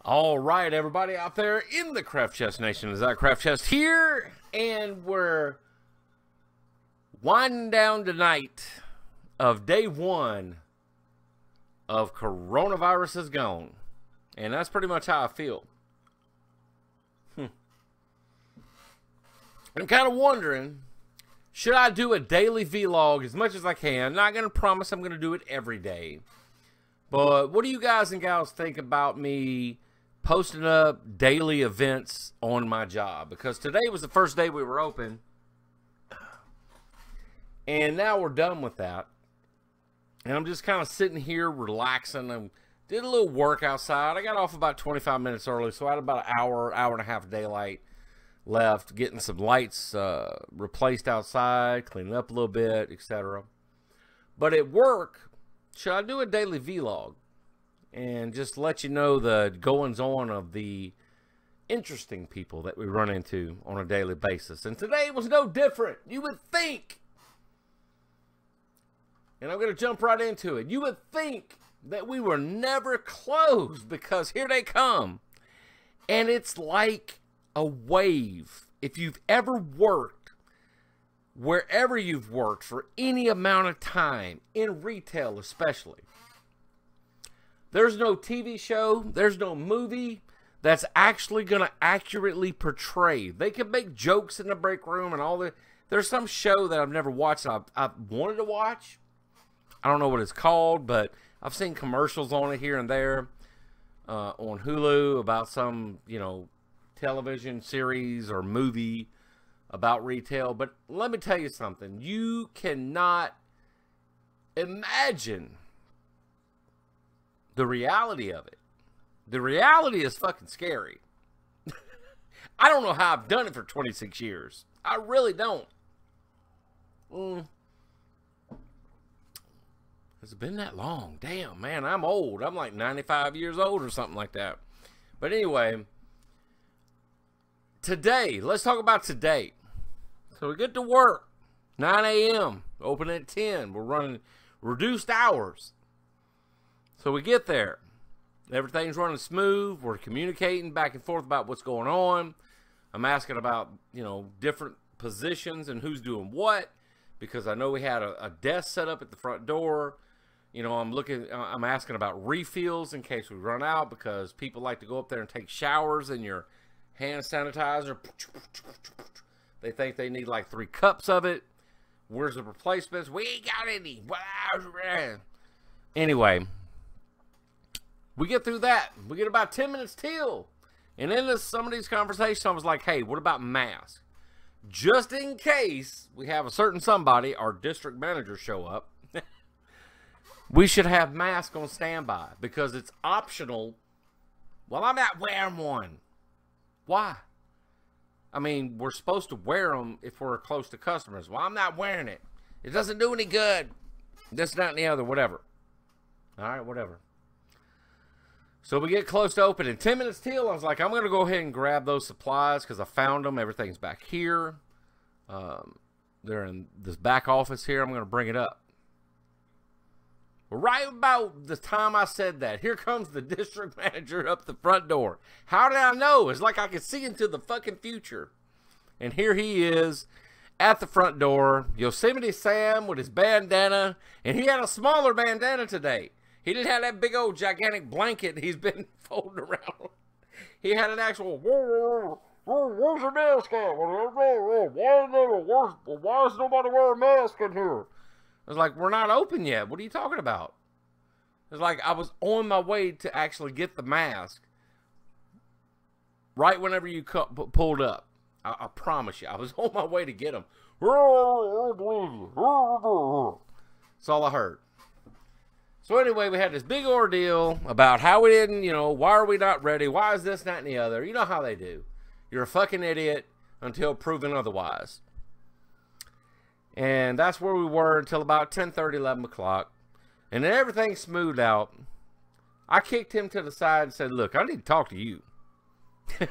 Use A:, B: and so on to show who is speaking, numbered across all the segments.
A: All right, everybody out there in the Craft Chest Nation, is that Craft Chest here, and we're winding down tonight of day one of coronavirus is gone, and that's pretty much how I feel. I'm kind of wondering, should I do a daily vlog as much as I can? I'm not going to promise I'm going to do it every day, but what do you guys and gals think about me posting up daily events on my job? Because today was the first day we were open, and now we're done with that, and I'm just kind of sitting here relaxing. I did a little work outside. I got off about 25 minutes early, so I had about an hour and a half of daylight left, getting some lights replaced outside, cleaning up a little bit, etc. But at work, should I do a daily vlog and just let you know the goings-on of the interesting people that we run into on a daily basis? And today was no different. You would think, and I'm going to jump right into it, you would think that we were never closed, because here they come. And it's like a wave. If you've ever worked, wherever you've worked for any amount of time, in retail especially, there's no TV show, there's no movie that's actually going to accurately portray. They can make jokes in the break room and all that. There's some show that I've never watched, I've wanted to watch. I don't know what it's called, but I've seen commercials on it here and there on Hulu about some, television series or movie about retail. But let me tell you something. You cannot imagine the reality of it. The reality is fucking scary. I don't know how I've done it for 26 years. I really don't. Has it been that long? Damn, man, I'm old. I'm like 95 years old or something like that. But anyway, today, let's talk about today. So we get to work, 9 a.m., open at 10. We're running reduced hours. So we get there. Everything's running smooth. We're communicating back and forth about what's going on. I'm asking about, different positions and who's doing what, because I know we had a desk set up at the front door. I'm asking about refills in case we run out, because people like to go up there and take showers in your hand sanitizer. They think they need like 3 cups of it. Where's the replacements? We ain't got any. Anyway, we get through that. We get about 10 minutes till. And in some of these conversations, I was like, hey, what about masks? Just in case we have a certain somebody, our district manager, show up, we should have masks on standby, because it's optional. Well, I'm not wearing one. Why? I mean, we're supposed to wear them if we're close to customers. Well, I'm not wearing it. It doesn't do any good. This, that, and the other, whatever. All right, whatever. So we get close to opening. 10 minutes till, I was like, I'm going to go ahead and grab those supplies, because I found them. Everything's back here. They're in this back office here. I'm going to bring it up. Right about the time I said that, here comes the district manager up the front door. How did I know? It's like I could see into the fucking future. And here he is at the front door, Yosemite Sam with his bandana, and he had a smaller bandana today. He didn't have that big old gigantic blanket he's been folding around. He had an actual, where's your mask at? Why is nobody wearing a mask in here? I was like, we're not open yet. What are you talking about? It's like I was on my way to actually get the mask right whenever you pulled up. I promise you. I was on my way to get them. That's all I heard. So anyway, we had this big ordeal about how we didn't, why are we not ready? Why is this, that, and the other? You know how they do. You're a fucking idiot until proven otherwise. And that's where we were until about 10:30, 11 o'clock. And then everything smoothed out. I kicked him to the side and said, look, I need to talk to you.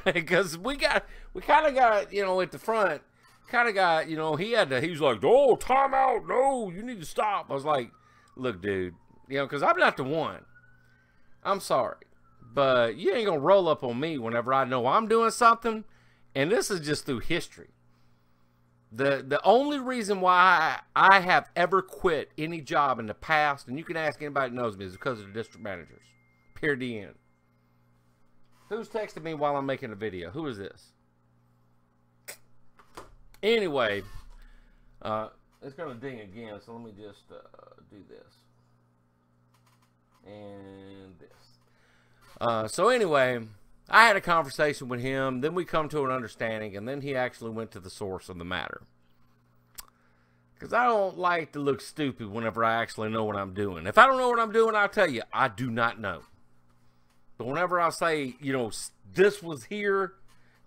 A: Because we kind of got, at the front, he was like, oh, time out. No, you need to stop. I was like, look, dude, because I'm not the one. I'm sorry. But you ain't gonna roll up on me whenever I know I'm doing something. And this is just through history. The only reason why I have ever quit any job in the past, and you can ask anybody who knows me, is because of the district managers. Period. The end. Who's texting me while I'm making a video? Who is this? Anyway, it's going to ding again, so let me just do this. And this. So anyway, I had a conversation with him, then we come to an understanding, and then he actually went to the source of the matter. Because I don't like to look stupid whenever I actually know what I'm doing. If I don't know what I'm doing, I'll tell you, I do not know. But whenever I say, you know, this was here,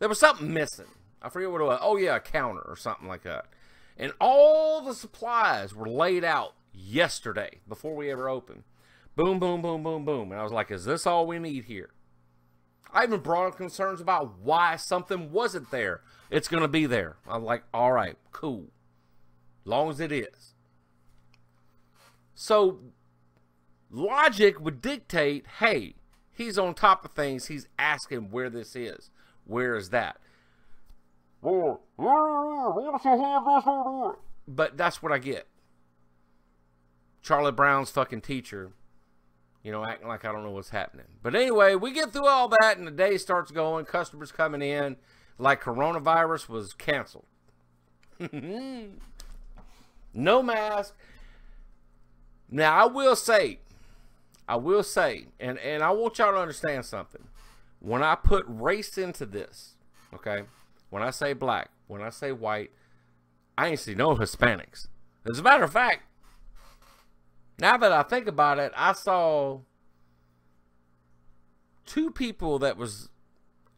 A: there was something missing. I forget what it was. Oh, yeah, a counter or something like that. And all the supplies were laid out yesterday before we ever opened. Boom, boom, boom, boom, boom. And I was like, is this all we need here? I even brought up concerns about why something wasn't there. It's going to be there. I'm like, all right, cool. Long as it is. So, logic would dictate, hey, he's on top of things. He's asking where this is. Where is that? But that's what I get. Charlie Brown's fucking teacher, you know, acting like I don't know what's happening. But anyway, we get through all that and the day starts going. Customers coming in like coronavirus was canceled. No mask. Now, I will say, and I want y'all to understand something. When I put race into this, okay, when I say black, when I say white, I ain't see no Hispanics. As a matter of fact, now that I think about it, I saw two people that was,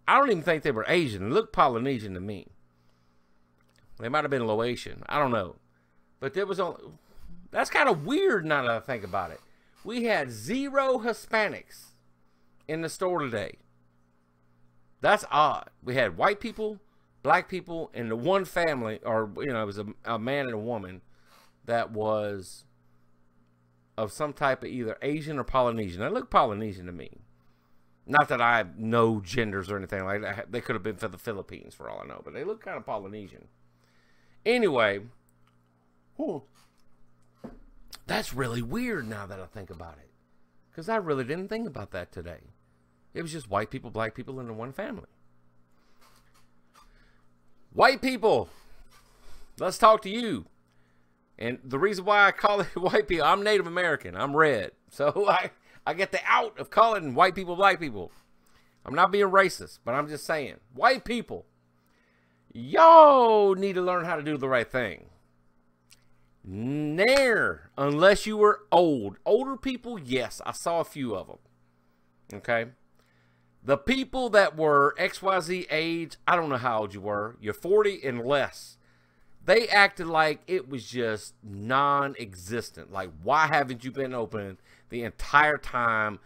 A: I don't even think they were Asian. They looked Polynesian to me. They might have been Laotian. I don't know. But there was only, that's kind of weird now that I think about it. We had 0 Hispanics in the store today. That's odd. We had white people, black people, and the one family, or, you know, it was a man and a woman that was of some type of either Asian or Polynesian. They look Polynesian to me. Not that I know genders or anything like that. They could have been for the Philippines for all I know, but they look kind of Polynesian. Anyway, that's really weird now that I think about it. Because I really didn't think about that today. It was just white people, black people, and one family. White people, let's talk to you. And the reason why I call it white people, I'm Native American. I'm red. So I get the out of calling white people black people. I'm not being racist, but I'm just saying. White people, y'all need to learn how to do the right thing. Nair, unless you were old. Older people, yes, I saw a few of them. Okay? The people that were XYZ age, I don't know how old you were. You're 40 and less. They acted like it was just non-existent. Like, why haven't you been open the entire time?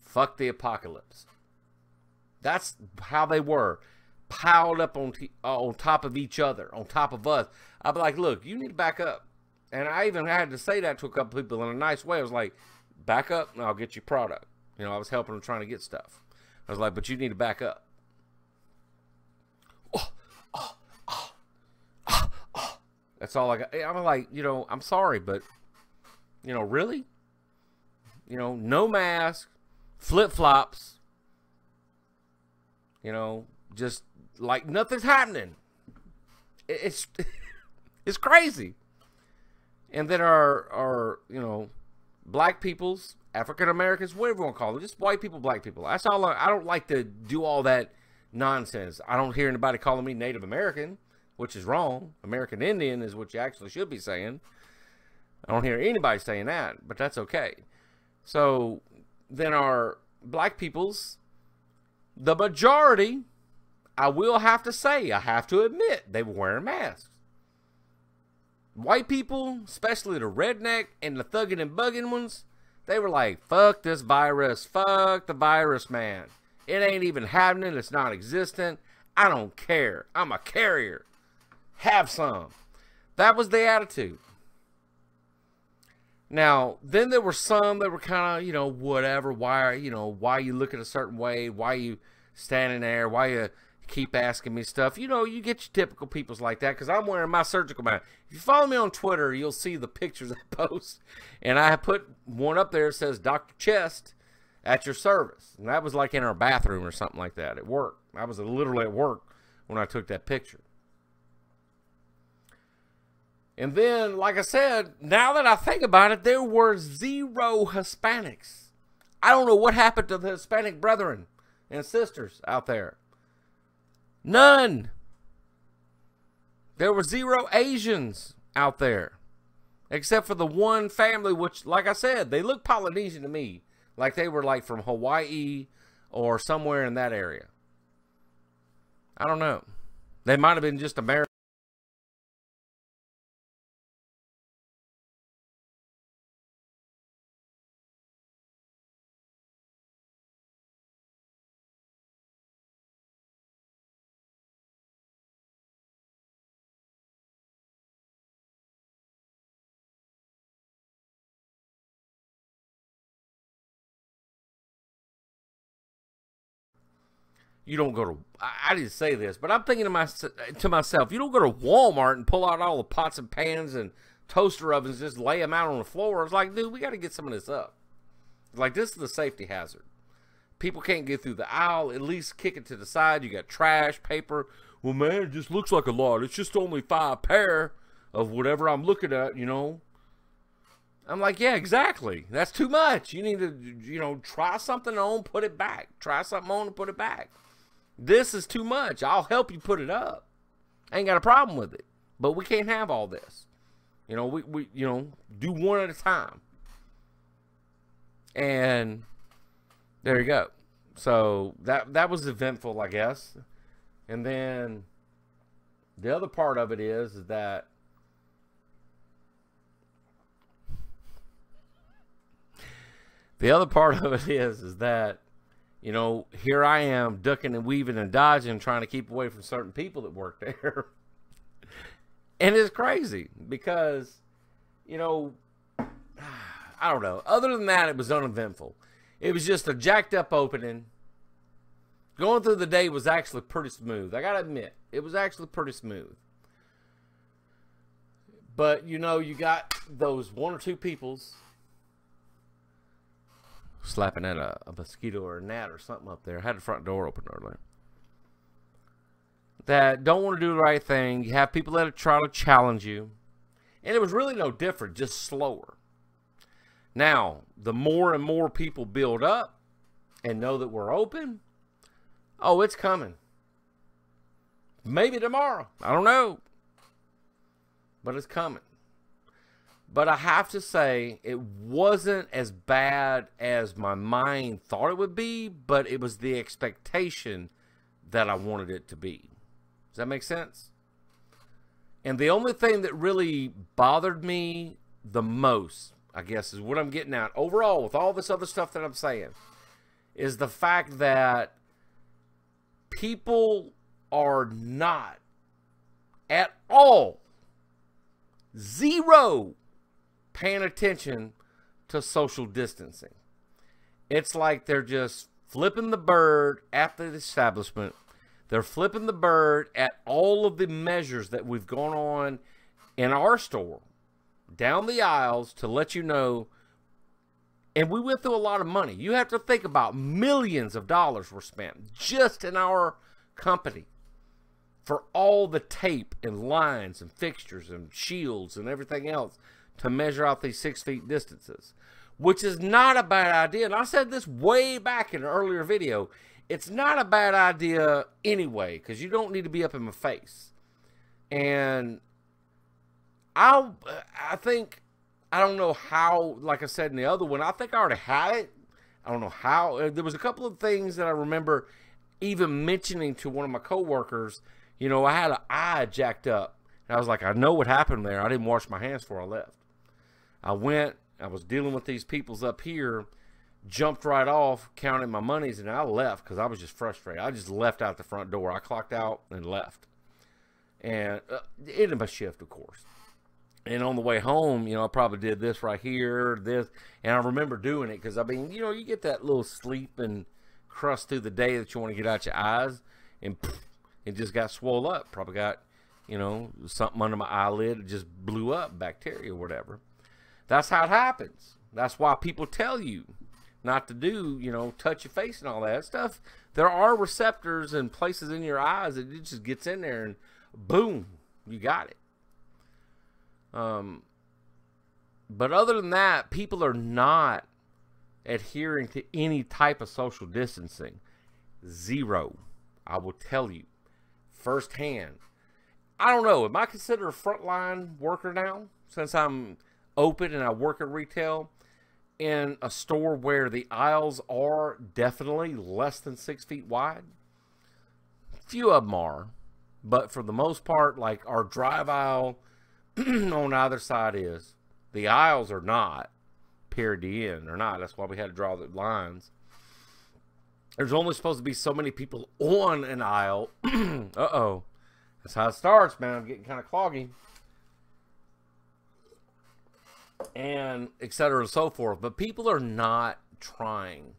A: Fuck the apocalypse. That's how they were. Piled up on top of each other, on top of us. I'd be like, look, you need to back up. And I even had to say that to a couple people in a nice way. I was like, back up and I'll get you product. You know, I was helping them trying to get stuff. I was like, but you need to back up. That's all I got. I'm like, you know, I'm sorry, but, you know, really? You know, no mask, flip-flops, you know, just like nothing's happening. It's it's crazy. And then our you know, black peoples, African Americans, whatever you want to call them, just white people, black people. That's all. I don't like to do all that nonsense. I don't hear anybody calling me Native American, which is wrong. American Indian is what you actually should be saying. I don't hear anybody saying that, but that's okay. So then our black peoples, the majority, I will have to say, I have to admit, they were wearing masks. White people, especially the redneck and the thugging and bugging ones, they were like, fuck this virus. Fuck the virus, man. It ain't even happening. It's non-existent. I don't care. I'm a carrier. Have some. That was the attitude. Now, then there were some that were kind of, you know, whatever. Why, you know, why you looking a certain way? Why you standing there? Why you keep asking me stuff? You know, you get your typical peoples like that, because I'm wearing my surgical mask. If you follow me on Twitter, you'll see the pictures I post. And I put one up there that says Dr. Chest at your service. And that was like in our bathroom or something like that at work. I was literally at work when I took that picture. And then, like I said, now that I think about it, there were 0 Hispanics. I don't know what happened to the Hispanic brethren and sisters out there. None. There were 0 Asians out there. Except for the one family, which, like I said, they look Polynesian to me. Like they were like from Hawaii or somewhere in that area. I don't know. They might have been just American. You don't go to, I didn't say this, but I'm thinking to myself, you don't go to Walmart and pull out all the pots and pans and toaster ovens, just lay them out on the floor. It's like, dude, we got to get some of this up. Like, this is the safety hazard. People can't get through the aisle. At least kick it to the side. You got trash, paper. Well, man, it just looks like a lot. It's just only 5 pair of whatever I'm looking at, you know. I'm like, yeah, exactly. That's too much. You need to, you know, try something on, put it back. Try something on and put it back. This is too much. I'll help you put it up. I ain't got a problem with it. But we can't have all this. You know, we you know, do one at a time. And there you go. So that was eventful, I guess. And then the other part of it is that you know, here I am ducking and weaving and dodging, trying to keep away from certain people that work there. And it's crazy because, you know, I don't know. Other than that, it was uneventful. It was just a jacked up opening. Going through the day was actually pretty smooth. I got to admit, it was actually pretty smooth. But, you know, you got those 1 or 2 peoples slapping at a mosquito or a gnat or something up there. I had the front door open earlier. That don't want to do the right thing. You have people that try to challenge you. And it was really no different, just slower. Now, the more and more people build up and know that we're open, oh, it's coming. Maybe tomorrow. I don't know. But it's coming. But I have to say, it wasn't as bad as my mind thought it would be, but it was the expectation that I wanted it to be. Does that make sense? And the only thing that really bothered me the most, I guess, is what I'm getting at overall with all this other stuff that I'm saying, is the fact that people are not at all, 0, paying attention to social distancing. It's like they're just flipping the bird at the establishment. They're flipping the bird at all of the measures that we've gone on in our store, down the aisles, to let you know. And we went through a lot of money. You have to think about millions of dollars were spent just in our company for all the tape and lines and fixtures and shields and everything else to measure out these 6 feet distances, which is not a bad idea. And I said this way back in an earlier video. It's not a bad idea anyway, because you don't need to be up in my face. And I think, I don't know how, like I said in the other one, I think I already had it. I don't know how. There was a couple of things that I remember even mentioning to one of my coworkers. You know, I had an eye jacked up. And I was like, I know what happened there. I didn't wash my hands before I left. I was dealing with these peoples up here, jumped right off, counted my monies, and I left because I was just frustrated. I just left out the front door. I clocked out and left. And ended my shift, of course. And on the way home, I probably did this right here, this, and I remember doing it because, I mean, you get that little sleep and crust through the day that you want to get out your eyes, and it just got swole up. Probably got, something under my eyelid. It just blew up, bacteria or whatever. That's how it happens. That's why people tell you not to do, touch your face and all that stuff. There are receptors and places in your eyes that it just gets in there and boom, you got it. But other than that, people are not adhering to any type of social distancing. Zero. I will tell you firsthand. I don't know. Am I considered a frontline worker now? Since I'm open and I work at retail in a store where the aisles are definitely less than 6 feet wide. Few of them are. But for the most part, like our drive aisle on either side is. The aisles are not. Period, the end. They're not. That's why we had to draw the lines. There's only supposed to be so many people on an aisle. Uh-oh. That's how it starts, man. I'm getting kind of cloggy. And et cetera and so forth. But people are not trying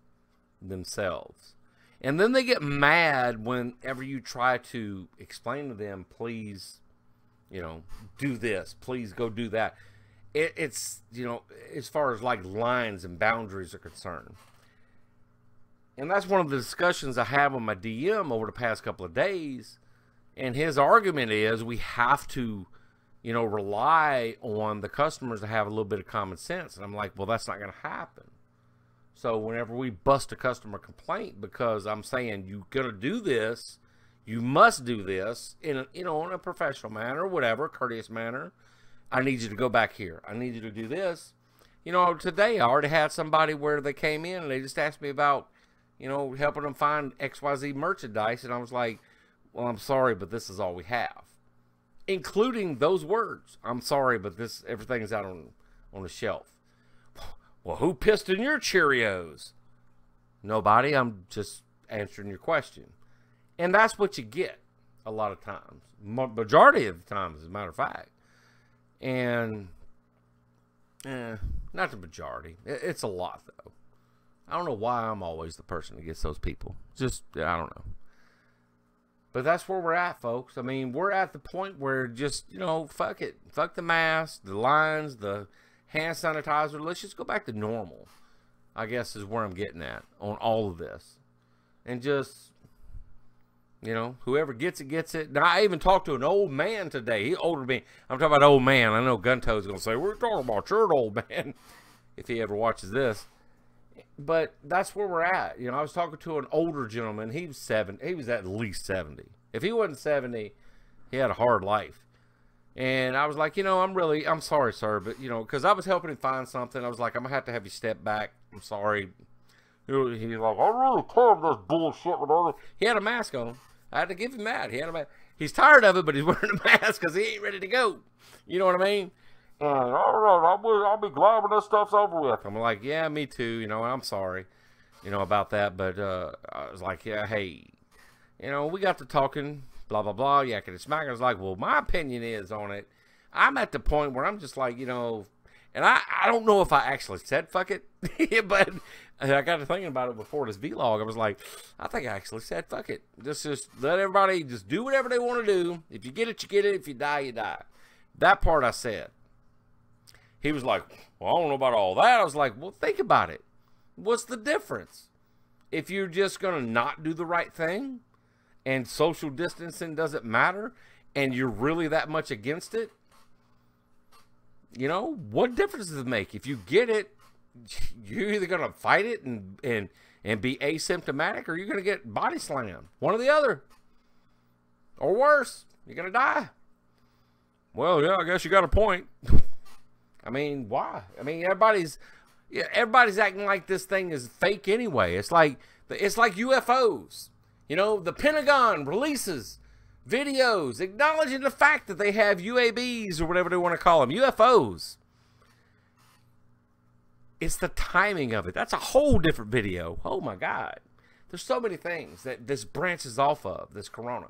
A: themselves. And then they get mad whenever you try to explain to them, please, do this. Please go do that. It's, as far as like lines and boundaries are concerned. And that's one of the discussions I have with my DM over the past couple of days. And his argument is we have to, rely on the customers to have a little bit of common sense. And I'm like, well, that's not going to happen. So whenever we bust a customer complaint because I'm saying you're going to do this, you must do this in a, in a professional manner or whatever, courteous manner. I need you to go back here. I need you to do this. Today I already had somebody where they came in and they just asked me about, helping them find XYZ merchandise. And I was like, well, I'm sorry, but this is all we have. Including those words. I'm sorry, but everything's out on the shelf. Well, who pissed in your Cheerios? Nobody. I'm just answering your question. And that's what you get a lot of times. Majority of the times, as a matter of fact. And, not the majority. It's a lot, though. I don't know why I'm always the person that gets those people. Just, I don't know. But that's where we're at, folks. I mean, we're at the point where just, fuck it. Fuck the mask, the lines, the hand sanitizer. Let's just go back to normal, I guess, is where I'm getting at on all of this. And just, whoever gets it, gets it. Now, I even talked to an old man today. He's older than me. I'm talking about old man. I know Gunto's going to say, we're talking about your old man, if he ever watches this. But that's where we're at. I was talking to an older gentleman. He was 70. He was at least 70. If he wasn't 70, he had a hard life. And I was like, I'm sorry, sir. But, because I was helping him find something. I was like, I'm going to have you step back. I'm sorry. He's like, I really tired of this bullshit with all this. He had a mask on. I had to give him that. He had a mask. He's tired of it, but he's wearing a mask because he ain't ready to go. You know what I mean? And all right, I'll be glad when this stuff's over with. I'm like, yeah, me too. I'm sorry, about that. But I was like, yeah, hey, we got to talking, blah, blah, blah, yakking and smacking. I was like, well, my opinion is on it. I'm at the point where I'm just like, and I don't know if I actually said fuck it, but I got to thinking about it before this vlog. I was like, I think I actually said fuck it. Just let everybody just do whatever they want to do. If you get it, you get it. If you die, you die. That part I said. He was like, well, I don't know about all that. I was like, well, think about it. What's the difference? If you're just going to not do the right thing and social distancing doesn't matter and you're really that much against it, what difference does it make? If you get it, you're either going to fight it and be asymptomatic or you're going to get body slammed. One or the other. Or worse, you're going to die. Well, yeah, I guess you got a point. I mean, why? I mean, everybody's acting like this thing is fake anyway. It's like UFOs. The Pentagon releases videos acknowledging the fact that they have UAVs or whatever they want to call them, UFOs. It's the timing of it. That's a whole different video. Oh my God. There's so many things that this branches off of, this corona.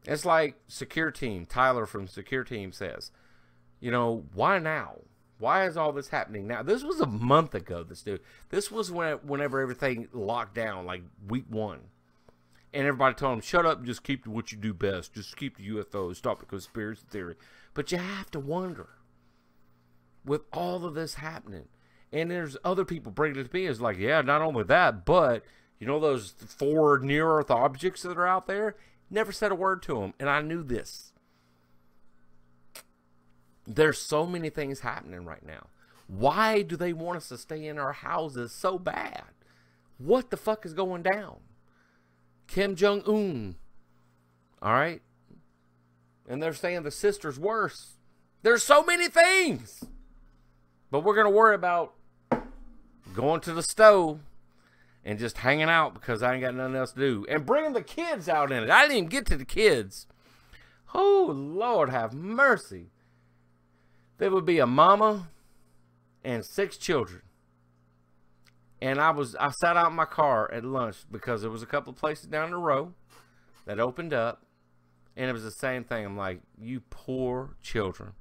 A: It's like Secure Team, Tyler from Secure Team says, you know, why now? Why is all this happening now? This was a month ago, this was whenever everything locked down, like week 1. And everybody told him, shut up and just keep what you do best. Just keep the UFOs, stop the conspiracy theory. But you have to wonder, with all of this happening, and there's other people bringing it to me, it's like, yeah, not only that, but, you know those 4 near-Earth objects that are out there? Never said a word to them, and I knew this. There's so many things happening right now. Why do they want us to stay in our houses so bad? What the fuck is going down? Kim Jong-un. All right? And they're saying the sister's worse. There's so many things. But we're going to worry about going to the stove and just hanging out because I ain't got nothing else to do. And bringing the kids out in it. I didn't even get to the kids. Oh, Lord, have mercy. There would be a mama and 6 children. And I sat out in my car at lunch because there was a couple of places down the road that opened up. And it was the same thing. I'm like, you poor children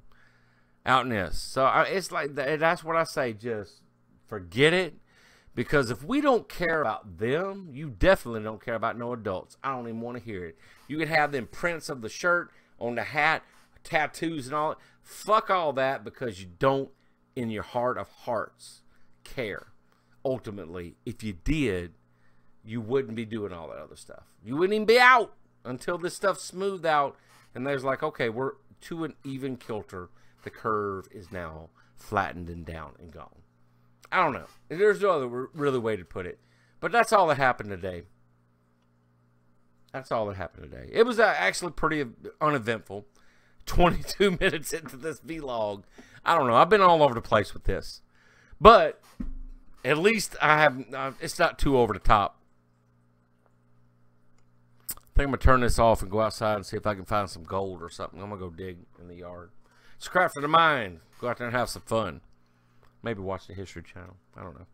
A: out in this. So it's like, that's what I say. Just forget it. Because if we don't care about them, you definitely don't care about no adults. I don't even want to hear it. You can have them prints of the shirt on the hat, tattoos and all that. Fuck all that, because you don't, in your heart of hearts, care. Ultimately, if you did, you wouldn't be doing all that other stuff. You wouldn't even be out until this stuff's smoothed out. And there's like, okay, we're to an even kilter. The curve is now flattened and down and gone. I don't know. There's no other really way to put it. But that's all that happened today. That's all that happened today. It was actually pretty uneventful. 22 minutes into this vlog. I don't know. I've been all over the place with this. But at least I have, it's not too over the top. I think I'm going to turn this off and go outside and see if I can find some gold or something. I'm going to go dig in the yard. It's Craft for the Mind. Go out there and have some fun. Maybe watch the History Channel. I don't know.